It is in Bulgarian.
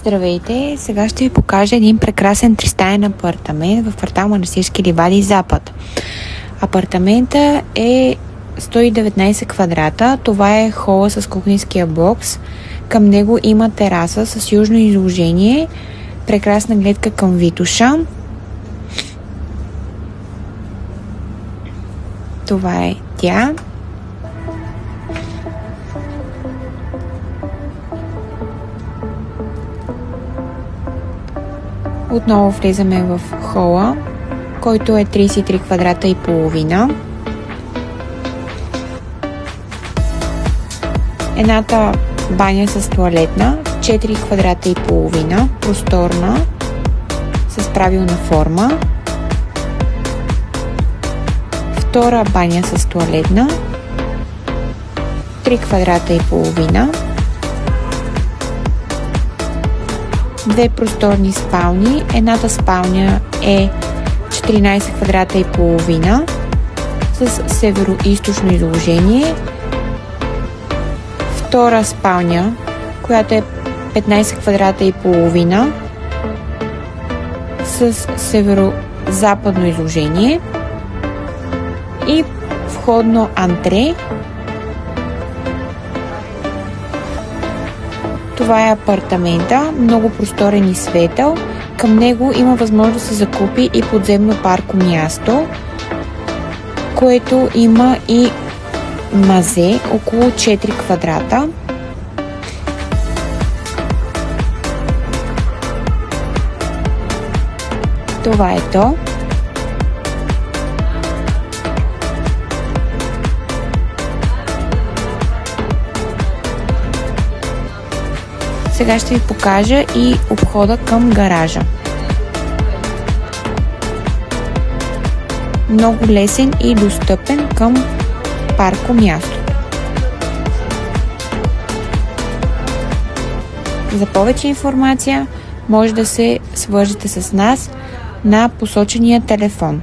Здравейте! Сега ще ви покажа един прекрасен тристаен апартамент в квартал Манастирски ливади, Запад. Апартамента е 119 квадрата. Това е хола с кухненския бокс. Към него има тераса с южно изложение, прекрасна гледка към Витоша. Това е тя. Отново влизаме в хола, който е 33 квадрата и половина. Едната баня с тоалетна, 4 квадрата и половина, просторна, с правилна форма. Втора баня с тоалетна, 3 квадрата и половина. Две просторни спални. Едната спалня е 14 квадрата и половина с северо-источно изложение. Втора спалня, която е 15 квадрата и половина с северо-западно изложение. И входно антре. Това е апартамента, много просторен и светъл. Към него има възможност да се закупи и подземно парко място, което има и мазе около 4 квадрата. Това е то. Сега ще ви покажа и обхода към гаража. Много лесен и достъпен към парко място. За повече информация може да се свържете с нас на посочения телефон.